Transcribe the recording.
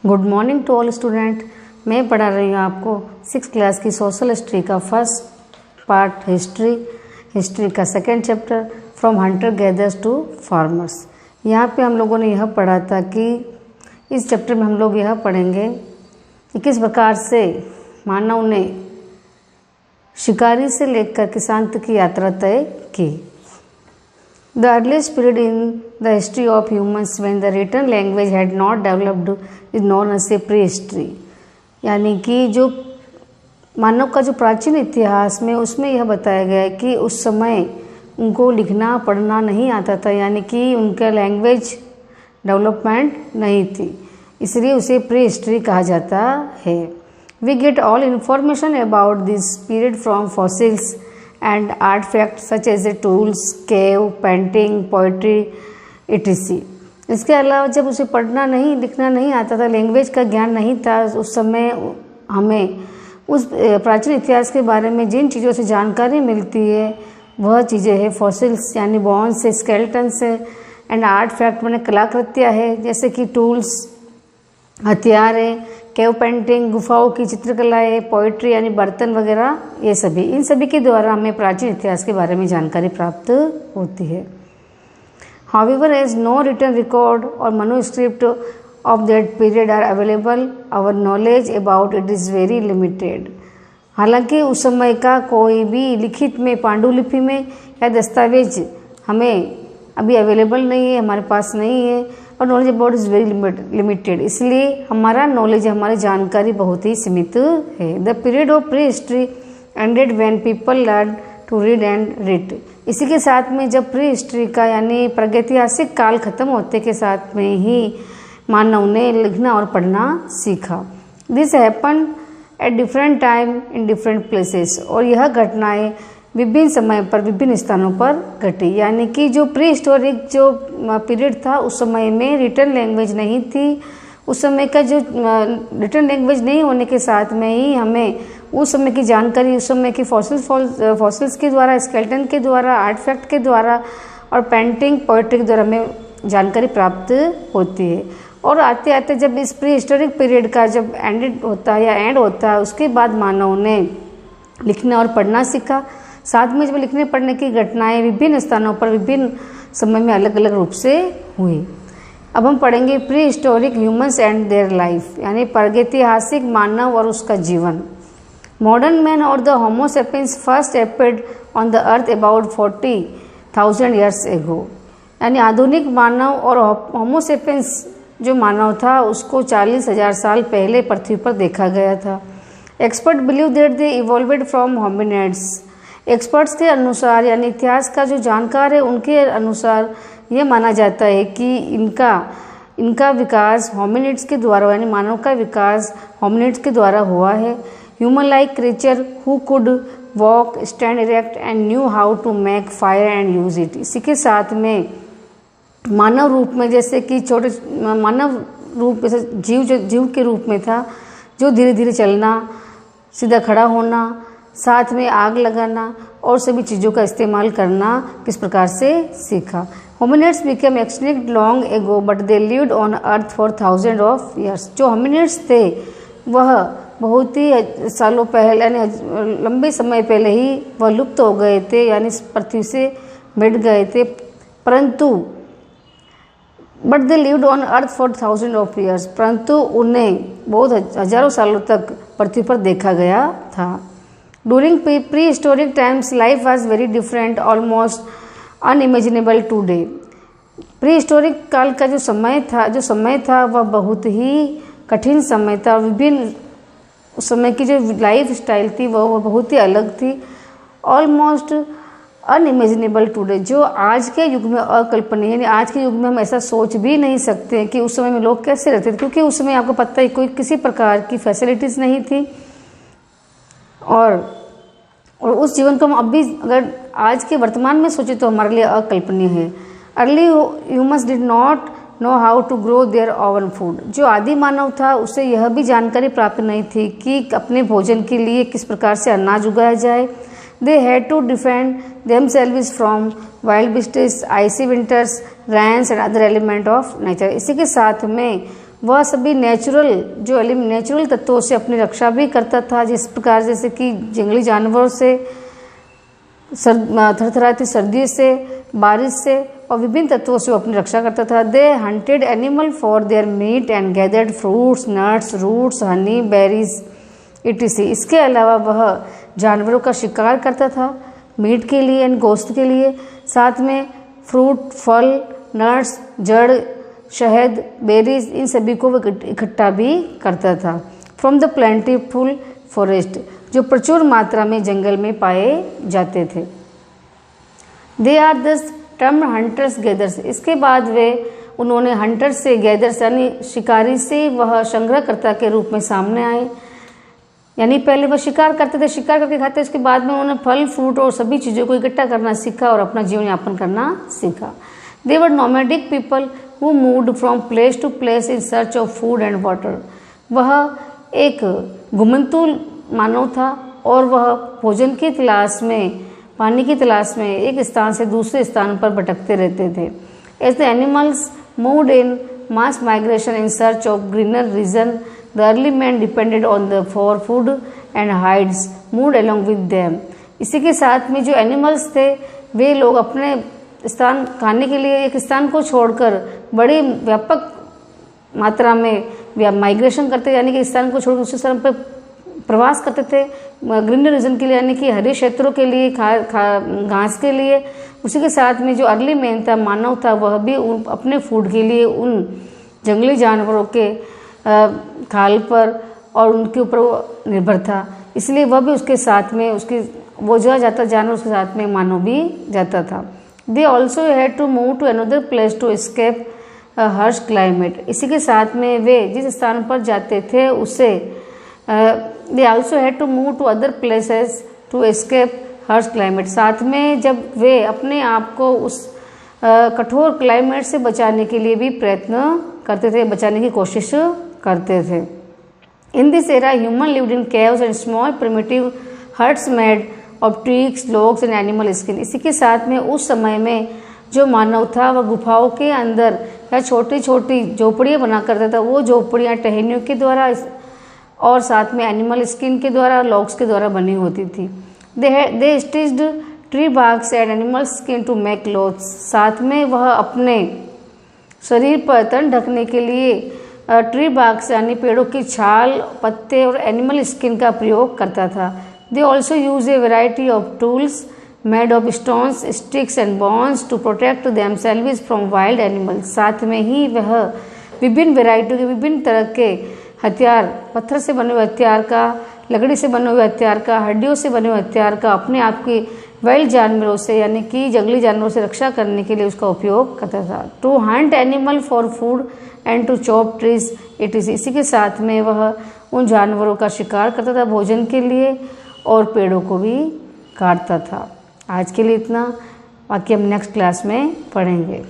Good morning to all student. मैं पढ़ा रही हूँ आपको 6th क्लास की सोशल हिस्ट्री का फर्स्ट पार्ट हिस्ट्री का second chapter from hunter gathers to farmers. यहाँ पे हम लोगों ने यह पढ़ा था कि इस चैप्टर में हम लोग यह पढ़ेंगे कि किस प्रकार से मानव ने शिकारी से लेकर किसान तक की यात्रा तय की। The earliest period in the history of humans when the written language had not developed is known as a prehistory। यानी कि जो मानव का जो प्राचीन इतिहास में उसमें यह बताया गया है कि उस समय उनको लिखना पढ़ना नहीं आता था, यानी कि उनका लैंग्वेज डेवलपमेंट नहीं थी, इसलिए उसे प्री हिस्ट्री कहा जाता है। We get all information about this period from fossils and artifacts such as the tools, cave, painting, poetry, etc. इसके अलावा जब उसे पढ़ना नहीं लिखना नहीं आता था, लैंग्वेज का ज्ञान नहीं था, उस समय हमें उस प्राचीन इतिहास के बारे में जिन चीज़ों से जानकारी मिलती है वह चीज़ें हैं फॉसिल्स यानी बोन्स है, स्केलेटन्स है, एंड आर्टफैक्ट मैंने कलाकृतियाँ है जैसे कि टूल्स हथियार है, केव पेंटिंग गुफाओं की चित्रकला है, पोइट्री यानी बर्तन वगैरह, ये सभी इन सभी के द्वारा हमें प्राचीन इतिहास के बारे में जानकारी प्राप्त होती है। However as no written record और manuscript of that period are available, our knowledge about it is very limited. हालांकि उस समय का कोई भी लिखित में पांडुलिपि में या दस्तावेज हमें अभी अवेलेबल नहीं है, हमारे पास नहीं है, और knowledge about is very limited, इसलिए हमारा नॉलेज हमारी जानकारी बहुत ही सीमित है। The period of prehistory ended when people learn to read and write. इसी के साथ में जब प्री हिस्ट्री का यानी प्रागैतिहासिक काल खत्म होते के साथ में ही मानव ने लिखना और पढ़ना सीखा। This happen at different time in different places, और यह घटनाएं विभिन्न समय पर विभिन्न स्थानों पर घटी। यानी कि जो प्री हिस्टोरिक जो पीरियड था उस समय में रिटन लैंग्वेज नहीं थी, उस समय का जो रिटन लैंग्वेज नहीं होने के साथ में ही हमें उस समय की जानकारी उस समय की फॉसिल्स के द्वारा, स्केलेटन के द्वारा, आर्टफैक्ट के द्वारा और पेंटिंग पोइट्री के द्वारा हमें जानकारी प्राप्त होती है। और आते आते जब इस प्री हिस्टोरिक पीरियड का जब एंड होता है उसके बाद मानव ने लिखना और पढ़ना सीखा। साथ में जब लिखने पढ़ने की घटनाएं विभिन्न स्थानों पर विभिन्न समय में अलग अलग रूप से हुई। अब हम पढ़ेंगे pre historic humans and their life, यानी प्रागैतिहासिक मानव और उसका जीवन। मॉडर्न मैन और the homo sapiens first appeared on the earth about 40,000 years ago. यानी आधुनिक मानव और होमो सेपियंस जो मानव था उसको 40,000 साल पहले पृथ्वी पर देखा गया था। Expert believe that they evolved from hominids. Experts के अनुसार यानी इतिहास का जो जानकार है उनके अनुसार यह माना जाता है कि इनका विकास होमिनिड्स के द्वारा यानी मानव का विकास होमिनिड्स के द्वारा हुआ है। Human like creature who could walk, stand erect and knew how to make fire and use it. इसी के साथ में मानव रूप में जैसे कि छोटे मानव रूप जैसे जीव के रूप में था, जो धीरे धीरे चलना, सीधा खड़ा होना, साथ में आग लगाना और सभी चीज़ों का इस्तेमाल करना किस प्रकार से सीखा। Hominids became extinct long ago but they lived on earth for thousand of years. जो होमिनिड्स थे वह बहुत ही सालों पहले यानी लंबे समय पहले ही वह लुप्त हो गए थे, यानी पृथ्वी से मिट गए थे, परंतु but they lived on earth for thousand of years, परंतु उन्हें बहुत हजारों सालों तक पृथ्वी पर देखा गया था। During prehistoric times, life was very different, almost unimaginable today. Prehistoric काल का जो समय था वह बहुत ही कठिन समय था। विभिन्न उस समय की जो लाइफ स्टाइल थी वह बहुत ही अलग थी, ऑलमोस्ट अनइमेजिनेबल टुडे, जो आज के युग में अकल्पनीय। यानी आज के युग में हम ऐसा सोच भी नहीं सकते कि उस समय में लोग कैसे रहते थे, क्योंकि उस समय आपको पता है कोई किसी प्रकार की फैसिलिटीज़ नहीं थी, और उस जीवन को हम अब भी अगर आज के वर्तमान में सोचे तो हमारे लिए अकल्पनीय है। Early humans did not know how to grow their own food. जो आदि मानव था उसे यह भी जानकारी प्राप्त नहीं थी कि अपने भोजन के लिए किस प्रकार से अनाज उगाया जाए। They had to defend themselves from wild beasts, icy winters, rains and other element of nature. इसी के साथ में वह सभी नेचुरल तत्वों से अपनी रक्षा भी करता था, जिस प्रकार जैसे कि जंगली जानवरों से, थरथराती सर्दी से, बारिश से और विभिन्न तत्वों से वो अपनी रक्षा करता था। They hunted animal for their meat and gathered fruits, nuts, roots, honey, berries etc। इसके अलावा वह जानवरों का शिकार करता था मीट के लिए एंड गोश्त के लिए, साथ में फ्रूट, फल, नट्स, जड़, शहद, बेरीज, इन सभी को वह इकट्ठा भी करता था। फ्रॉम द प्लेंटीफुल फॉरेस्ट, जो प्रचुर मात्रा में जंगल में पाए जाते थे। They are this term hunters gathers. इसके बाद उन्होंने हंटर्स से गैदर्स यानी शिकारी से वह संग्रहकर्ता के रूप में सामने आए। यानी पहले वह शिकार करते थे, शिकार करके खाते, उसके बाद में उन्होंने फल, फ्रूट और सभी चीज़ों को इकट्ठा करना सीखा और अपना जीवन यापन करना सीखा। They were nomadic people who moved from place to place in search of food and water. वह एक घुमंतु मानव था और वह भोजन की तलाश में, पानी की तलाश में एक स्थान से दूसरे स्थान पर भटकते रहते थे। As the animals moved in mass migration in search of greener region, the early men depended on the for food and hides moved along with them। इसी के साथ में जो एनिमल्स थे वे लोग अपने स्थान खाने के लिए एक स्थान को छोड़कर बड़ी व्यापक मात्रा में माइग्रेशन करते, यानी कि स्थान को छोड़कर दूसरे स्थान पर प्रवास करते थे ग्रीनर रीजन के लिए, यानी कि हरे क्षेत्रों के लिए, घास के लिए। उसी के साथ में जो अर्ली मैन था, मानव था, वह भी अपने फूड के लिए उन जंगली जानवरों के खाल पर और उनके ऊपर वो निर्भर था, इसलिए वह भी उसके साथ में वो जाता जानवर उसके साथ में मानव भी जाता था। They also had to move to another place to escape harsh climate. इसी के साथ में वे जिस स्थान पर जाते थे उससे they also had to move to other places to escape harsh climate. साथ में जब वे अपने आप को उस कठोर क्लाइमेट से बचाने के लिए भी प्रयत्न करते थे, बचाने की कोशिश करते थे। In this era human lived in caves and small primitive huts made of twigs, logs and animal skin. इसी के साथ में उस समय में जो मानव था वह गुफाओं के अंदर या छोटी छोटी झोपड़ियाँ बना करता था। वो झोपड़ियाँ टहनियों के द्वारा और साथ में एनिमल स्किन के द्वारा, लॉग्स के द्वारा बनी होती थी। They stitched tree barks and animal skin to make clothes. साथ में वह अपने शरीर पर तन ढकने के लिए ट्री बार्क्स यानी पेड़ों की छाल, पत्ते और एनिमल स्किन का प्रयोग करता था। They also use a variety of tools made of stones, sticks and bones to protect themselves from wild animals. साथ में ही वह विभिन्न वेराइटियों के, विभिन्न तरह के हथियार, पत्थर से बने हुए हथियार का, लकड़ी से बने हुए हथियार का, हड्डियों से बने हुए हथियार का अपने आप की वाइल्ड जानवरों से यानी कि जंगली जानवरों से रक्षा करने के लिए उसका उपयोग करता था। To hunt animal for food and to chop trees etc। इसी के साथ में वह उन जानवरों का शिकार करता था भोजन के लिए और पेड़ों को भी काटता था। आज के लिए इतना, बाकी हम नेक्स्ट क्लास में पढ़ेंगे।